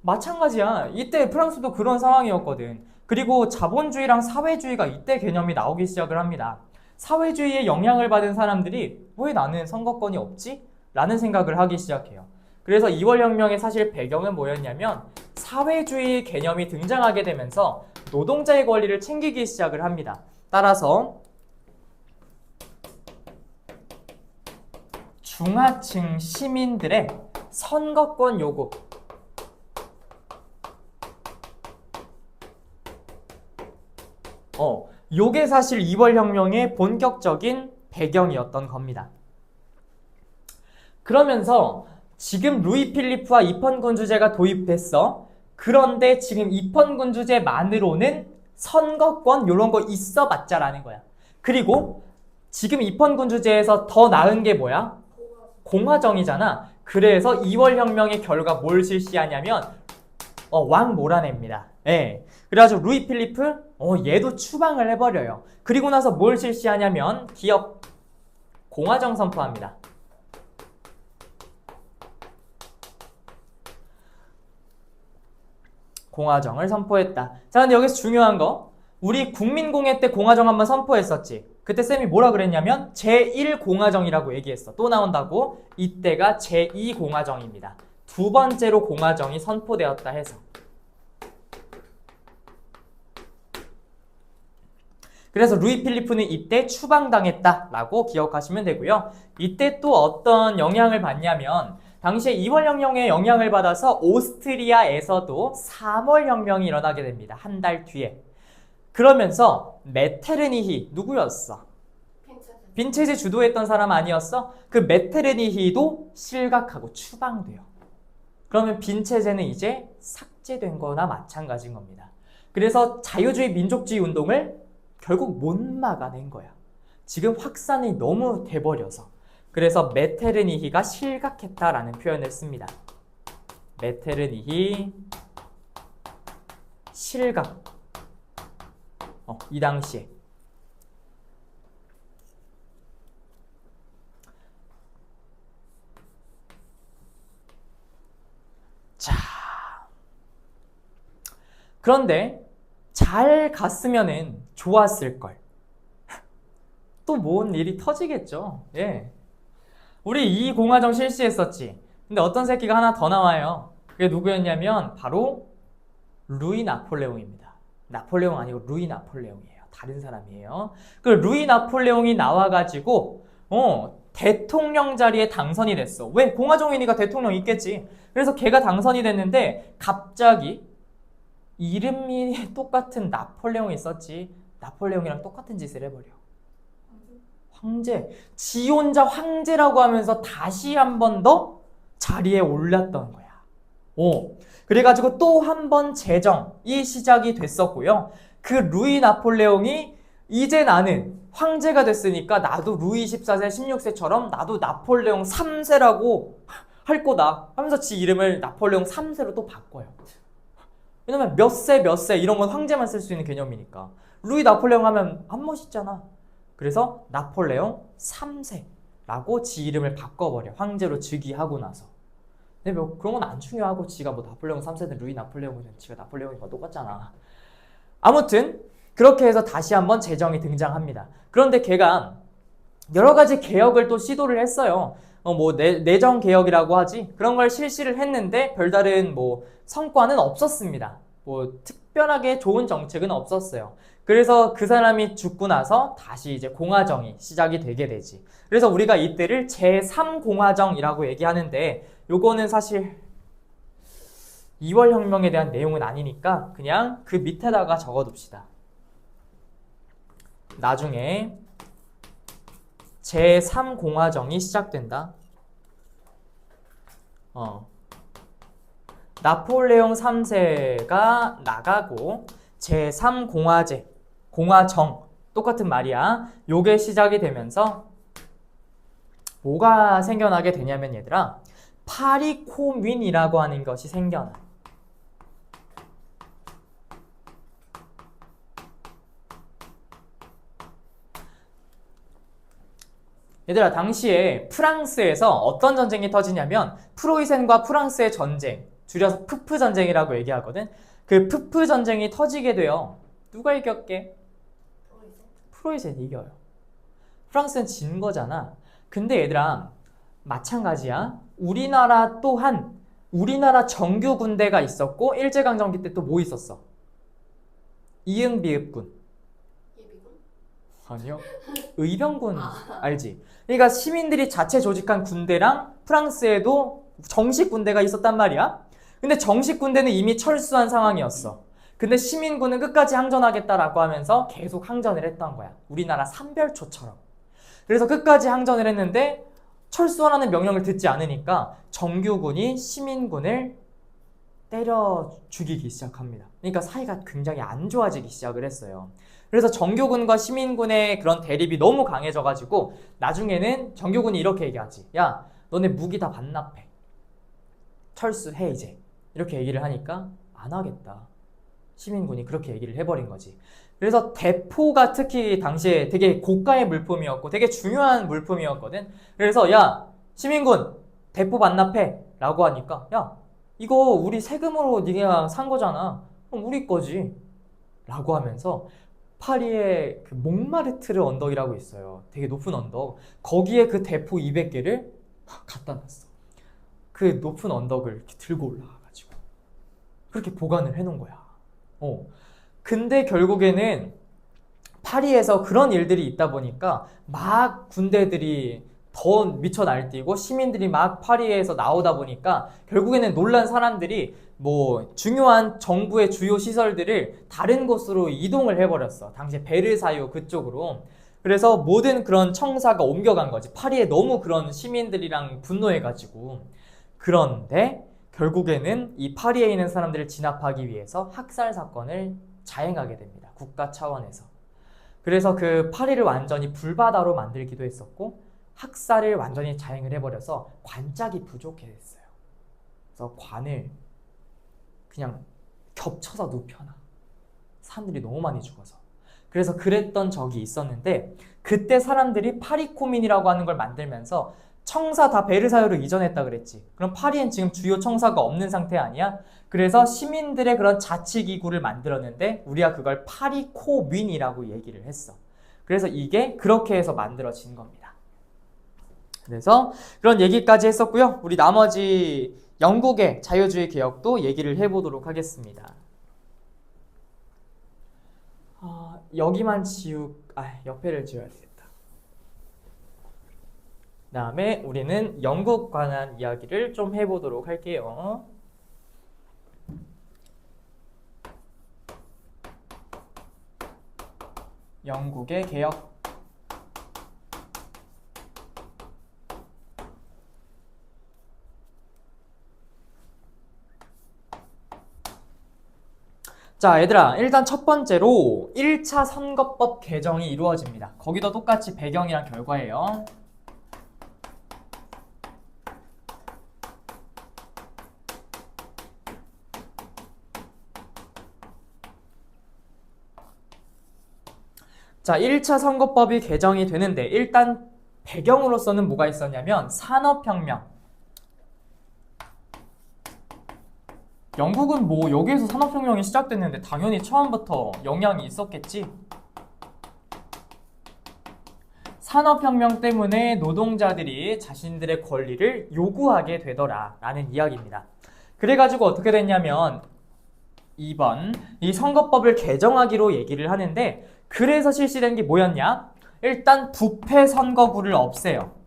마찬가지야. 이때 프랑스도 그런 상황이었거든. 그리고 자본주의랑 사회주의가 이때 개념이 나오기 시작을 합니다. 사회주의의 영향을 받은 사람들이 왜 나는 선거권이 없지? 라는 생각을 하기 시작해요. 그래서 2월 혁명의 사실 배경은 뭐였냐면 사회주의 개념이 등장하게 되면서 노동자의 권리를 챙기기 시작을 합니다. 따라서 중하층 시민들의 선거권 요구, 요게 사실 2월 혁명의 본격적인 배경이었던 겁니다. 그러면서 지금 루이 필리프와 입헌군주제가 도입됐어. 그런데 지금 입헌군주제만으로는 선거권 요런 거 있어봤자라는 거야. 그리고 지금 입헌군주제에서 더 나은 게 뭐야? 공화정이잖아. 그래서 2월 혁명의 결과 뭘 실시하냐면 왕 몰아냅니다. 예. 그래가지고 루이 필리프 얘도 추방을 해버려요. 그리고 나서 뭘 실시하냐면 기업 공화정 선포합니다. 공화정을 선포했다. 자, 근데 여기서 중요한 거, 우리 국민공회 때 공화정 한번 선포했었지. 그때 쌤이 뭐라 그랬냐면 제1공화정이라고 얘기했어. 또 나온다고. 이때가 제2공화정입니다. 두 번째로 공화정이 선포되었다 해서. 그래서 루이 필리프는 이때 추방당했다라고 기억하시면 되고요. 이때 또 어떤 영향을 받냐면 당시에 2월 혁명의 영향을 받아서 오스트리아에서도 3월 혁명이 일어나게 됩니다. 한 달 뒤에. 그러면서 메테르니히 누구였어? 빈체제 주도했던 사람 아니었어? 그 메테르니히도 실각하고 추방돼요. 그러면 빈체제는 이제 삭제된 거나 마찬가지인 겁니다. 그래서 자유주의 민족주의 운동을 결국 못 막아낸 거야. 지금 확산이 너무 돼버려서. 그래서 메테르니히가 실각했다라는 표현을 씁니다. 메테르니히 실각. 이 당시에. 자, 그런데 잘 갔으면은 좋았을 걸. 또 뭔 일이 터지겠죠. 예. 우리 이 공화정 실시했었지. 근데 어떤 새끼가 하나 더 나와요. 그게 누구였냐면 바로 루이 나폴레옹입니다. 나폴레옹 아니고 루이 나폴레옹이에요. 다른 사람이에요. 그 루이 나폴레옹이 나와가지고 대통령 자리에 당선이 됐어. 왜? 공화정이니까 대통령 있겠지. 그래서 걔가 당선이 됐는데 갑자기 이름이 똑같은 나폴레옹이 있었지. 나폴레옹이랑 똑같은 짓을 해버려. 황제. 지 혼자 황제라고 하면서 다시 한 번 더 자리에 올랐던 거야. 그래가지고 또 한 번 재정이 시작이 됐었고요. 그 루이 나폴레옹이 이제 나는 황제가 됐으니까 나도 루이 14세, 16세처럼 나도 나폴레옹 3세라고 할 거다 하면서 지 이름을 나폴레옹 3세로 또 바꿔요. 왜냐면 몇 세 이런 건 황제만 쓸 수 있는 개념이니까. 루이 나폴레옹 하면 안 멋있잖아. 그래서 나폴레옹 3세라고 지 이름을 바꿔버려. 황제로 즉위하고 나서. 근데 뭐 그런 건 안 중요하고 지가 뭐 나폴레옹 3세든 루이 나폴레옹이든 지가 나폴레옹이니까 똑같잖아. 아무튼 그렇게 해서 다시 한번 재정이 등장합니다. 그런데 걔가 여러 가지 개혁을 또 시도를 했어요. 뭐 내정 개혁이라고 하지. 그런 걸 실시를 했는데 별다른 뭐 성과는 없었습니다. 뭐 특별하게 좋은 정책은 없었어요. 그래서 그 사람이 죽고 나서 다시 이제 공화정이 시작이 되게 되지. 그래서 우리가 이때를 제3공화정이라고 얘기하는데 요거는 사실 2월 혁명에 대한 내용은 아니니까 그냥 그 밑에다가 적어둡시다. 나중에 제3공화정이 시작된다. 나폴레옹 3세가 나가고 제3공화제, 공화정 똑같은 말이야. 요게 시작이 되면서 뭐가 생겨나게 되냐면 얘들아 파리 코민이라고 하는 것이 생겨나. 얘들아, 당시에 프랑스에서 어떤 전쟁이 터지냐면 프로이센과 프랑스의 전쟁, 줄여서 푸프 전쟁이라고 얘기하거든. 그 푸프 전쟁이 터지게 돼요. 누가 이겼게? 프로이센이 이겨요. 프랑스는 진 거잖아. 근데 얘들아, 마찬가지야. 우리나라 또한 우리나라 정규 군대가 있었고 일제강점기 때 또 뭐 있었어? 이응비읍군. 예비군? 아니요. 의병군 알지? 그러니까 시민들이 자체 조직한 군대랑 프랑스에도 정식 군대가 있었단 말이야. 근데 정식 군대는 이미 철수한 상황이었어. 근데 시민군은 끝까지 항전하겠다라고 하면서 계속 항전을 했던 거야. 우리나라 삼별초처럼. 그래서 끝까지 항전을 했는데 철수하라는 명령을 듣지 않으니까 정규군이 시민군을 때려 죽이기 시작합니다. 그러니까 사이가 굉장히 안 좋아지기 시작을 했어요. 그래서 정규군과 시민군의 그런 대립이 너무 강해져가지고 나중에는 정규군이 이렇게 얘기하지. 야, 너네 무기 다 반납해. 철수해 이제. 이렇게 얘기를 하니까 안 하겠다. 시민군이 그렇게 얘기를 해버린 거지. 그래서 대포가 특히 당시에 되게 고가의 물품이었고 되게 중요한 물품이었거든. 그래서 야, 시민군 대포 반납해 라고 하니까 야, 이거 우리 세금으로 네가 산 거잖아. 그럼 우리 거지 라고 하면서 파리에 그 몽마르트르 언덕이라고 있어요. 되게 높은 언덕. 거기에 그 대포 200개를 갖다 놨어. 그 높은 언덕을 이렇게 들고 올라가가지고 그렇게 보관을 해놓은 거야. 근데 결국에는 파리에서 그런 일들이 있다 보니까 막 군대들이 더 미쳐 날뛰고 시민들이 막 파리에서 나오다 보니까 결국에는 놀란 사람들이 뭐 중요한 정부의 주요 시설들을 다른 곳으로 이동을 해버렸어. 당시에 베르사유 그쪽으로. 그래서 모든 그런 청사가 옮겨간 거지. 파리에 너무 그런 시민들이랑 분노해가지고. 그런데 결국에는 이 파리에 있는 사람들을 진압하기 위해서 학살 사건을 자행하게 됩니다. 국가 차원에서. 그래서 그 파리를 완전히 불바다로 만들기도 했었고 학살을 완전히 자행을 해버려서 관짝이 부족했어요. 그래서 관을 그냥 겹쳐서 눕혀놔. 사람들이 너무 많이 죽어서. 그래서 그랬던 적이 있었는데 그때 사람들이 파리코민이라고 하는 걸 만들면서 청사 다 베르사유로 이전했다 그랬지. 그럼 파리엔 지금 주요 청사가 없는 상태 아니야? 그래서 시민들의 그런 자치기구를 만들었는데 우리가 그걸 파리코민이라고 얘기를 했어. 그래서 이게 그렇게 해서 만들어진 겁니다. 그래서 그런 얘기까지 했었고요. 우리 나머지 영국의 자유주의 개혁도 얘기를 해보도록 하겠습니다. 여기만 옆에를 지워야 되겠다. 그 다음에 우리는 영국 관한 이야기를 좀 해보도록 할게요. 영국의 개혁. 자, 얘들아, 일단 첫 번째로 1차 선거법 개정이 이루어집니다. 거기도 똑같이 배경이랑 결과예요. 자, 1차 선거법이 개정이 되는데 일단 배경으로서는 뭐가 있었냐면 산업혁명. 영국은 뭐 여기에서 산업혁명이 시작됐는데 당연히 처음부터 영향이 있었겠지. 산업혁명 때문에 노동자들이 자신들의 권리를 요구하게 되더라 라는 이야기입니다. 그래가지고 어떻게 됐냐면 2번 이 선거법을 개정하기로 얘기를 하는데 그래서 실시된 게 뭐였냐? 일단 부패 선거구를 없애요.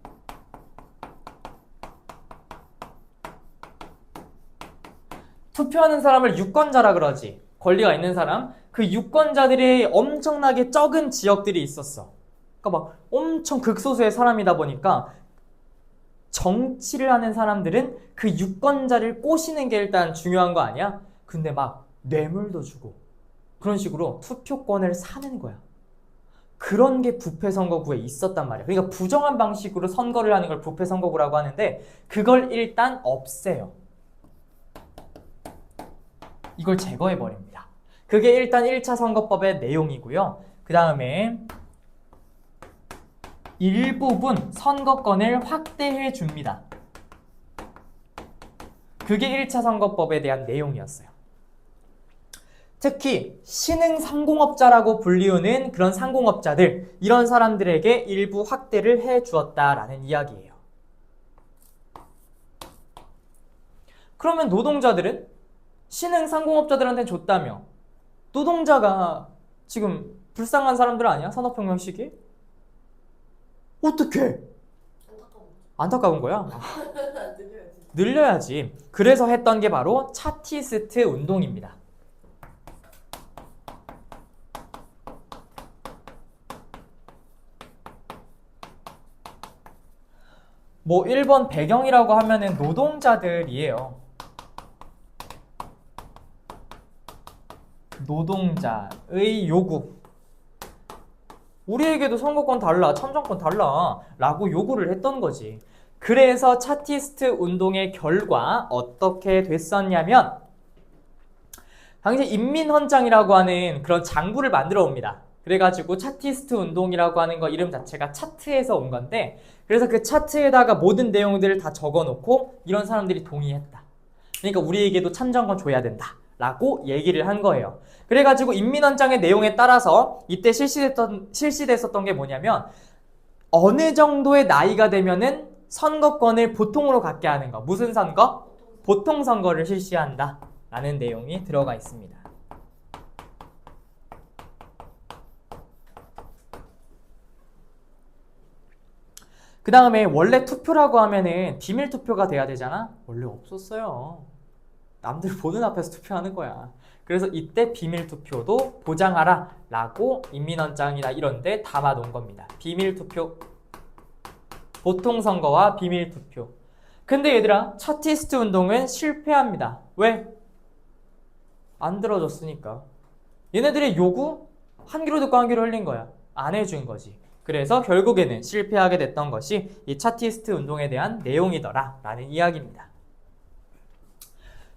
투표하는 사람을 유권자라 그러지. 권리가 있는 사람. 그 유권자들이 엄청나게 적은 지역들이 있었어. 그러니까 막 엄청 극소수의 사람이다 보니까 정치를 하는 사람들은 그 유권자를 꼬시는 게 일단 중요한 거 아니야? 근데 막 뇌물도 주고 그런 식으로 투표권을 사는 거야. 그런 게 부패 선거구에 있었단 말이야. 그러니까 부정한 방식으로 선거를 하는 걸 부패 선거구라고 하는데 그걸 일단 없애요. 이걸 제거해버립니다. 그게 일단 1차 선거법의 내용이고요. 그 다음에 일부분 선거권을 확대해 줍니다. 그게 1차 선거법에 대한 내용이었어요. 특히 신흥 상공업자라고 불리우는 그런 상공업자들, 이런 사람들에게 일부 확대를 해 주었다라는 이야기예요. 그러면 노동자들은 신흥 상공업자들한테 줬다며 노동자가 지금 불쌍한 사람들 아니야? 산업혁명 시기에? 어떡해? 안타까운 거야? 늘려야지. 그래서 했던 게 바로 차티스트 운동입니다. 뭐 1번 배경이라고 하면은 노동자들이에요. 노동자의 요구. 우리에게도 선거권 달라, 참정권 달라 라고 요구를 했던 거지. 그래서 차티스트 운동의 결과 어떻게 됐었냐면 당시 인민헌장이라고 하는 그런 장부를 만들어 옵니다. 그래가지고 차티스트 운동이라고 하는 거 이름 자체가 차트에서 온 건데, 그래서 그 차트에다가 모든 내용들을 다 적어놓고 이런 사람들이 동의했다. 그러니까 우리에게도 참정권 줘야 된다 라고 얘기를 한 거예요. 그래가지고 인민헌장의 내용에 따라서 이때 실시됐었던 게 뭐냐면 어느 정도의 나이가 되면은 선거권을 보통으로 갖게 하는 거. 무슨 선거? 보통 선거를 실시한다 라는 내용이 들어가 있습니다. 그 다음에 원래 투표라고 하면은 비밀 투표가 돼야 되잖아? 원래 없었어요. 남들 보는 앞에서 투표하는 거야. 그래서 이때 비밀 투표도 보장하라 라고 인민헌장이나 이런 데 담아 놓은 겁니다. 비밀 투표, 보통 선거와 비밀 투표. 근데 얘들아, 차티스트 운동은 실패합니다. 왜? 안 들어줬으니까. 얘네들의 요구? 한 귀로 듣고 한 귀로 흘린 거야. 안 해준 거지. 그래서 결국에는 실패하게 됐던 것이 이 차티스트 운동에 대한 내용이더라 라는 이야기입니다.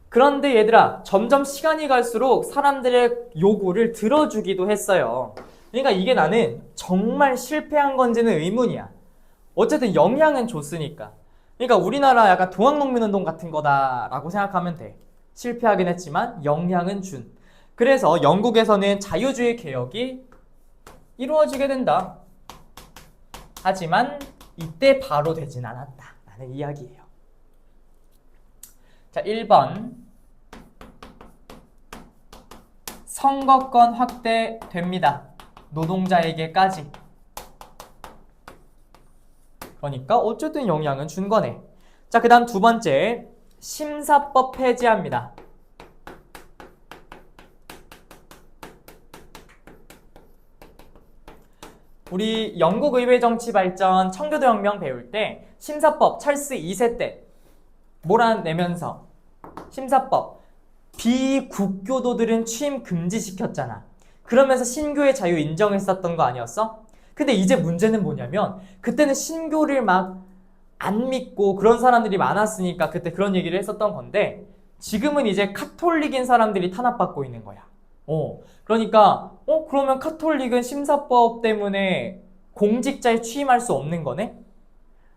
그런데 얘들아, 점점 시간이 갈수록 사람들의 요구를 들어주기도 했어요. 그러니까 이게 나는 정말 실패한 건지는 의문이야. 어쨌든 영향은 줬으니까. 그러니까 우리나라 약간 동학농민운동 같은 거다라고 생각하면 돼. 실패하긴 했지만 영향은 준. 그래서 영국에서는 자유주의 개혁이 이루어지게 된다. 하지만 이때 바로 되진 않았다 라는 이야기예요. 자, 1번 선거권 확대됩니다. 노동자에게까지. 그러니까 어쨌든 영향은 준 거네. 자, 그 다음 두 번째, 심사법 폐지합니다. 우리 영국 의회 정치 발전 청교도 혁명 배울 때 심사법 찰스 2세 때 몰아내면서 심사법 비국교도들은 취임 금지시켰잖아. 그러면서 신교의 자유 인정했었던 거 아니었어? 근데 이제 문제는 뭐냐면 그때는 신교를 막 안 믿고 그런 사람들이 많았으니까 그때 그런 얘기를 했었던 건데 지금은 이제 카톨릭인 사람들이 탄압받고 있는 거야. 그러니까 그러면 카톨릭은 심사법 때문에 공직자에 취임할 수 없는 거네?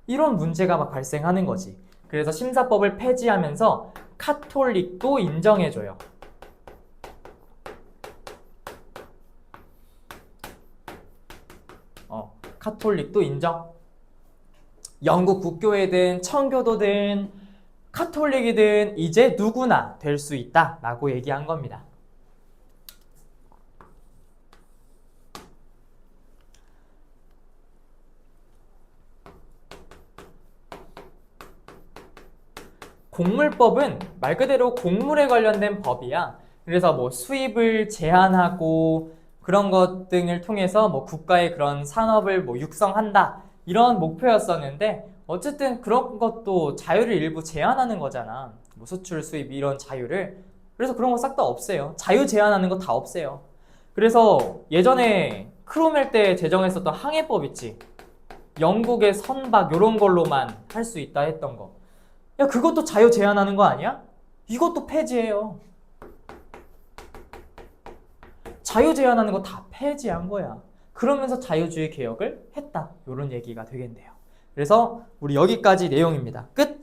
이런 문제가 막 발생하는 거지. 그래서 심사법을 폐지하면서 카톨릭도 인정해줘요. 카톨릭도 인정. 영국 국교회든 청교도든 카톨릭이든 이제 누구나 될 수 있다라고 얘기한 겁니다. 곡물법은 말 그대로 곡물에 관련된 법이야. 그래서 뭐 수입을 제한하고 그런 것 등을 통해서 뭐 국가의 그런 산업을 뭐 육성한다 이런 목표였었는데 어쨌든 그런 것도 자유를 일부 제한하는 거잖아. 뭐 수출, 수입 이런 자유를. 그래서 그런 거 싹 다 없애요. 자유 제한하는 거 다 없애요. 그래서 예전에 크로멜 때 제정했었던 항해법 있지. 영국의 선박 이런 걸로만 할 수 있다 했던 거. 야, 그것도 자유 제한하는 거 아니야? 이것도 폐지해요. 자유 제한하는 거 다 폐지한 거야. 그러면서 자유주의 개혁을 했다. 이런 얘기가 되겠네요. 그래서 우리 여기까지 내용입니다. 끝!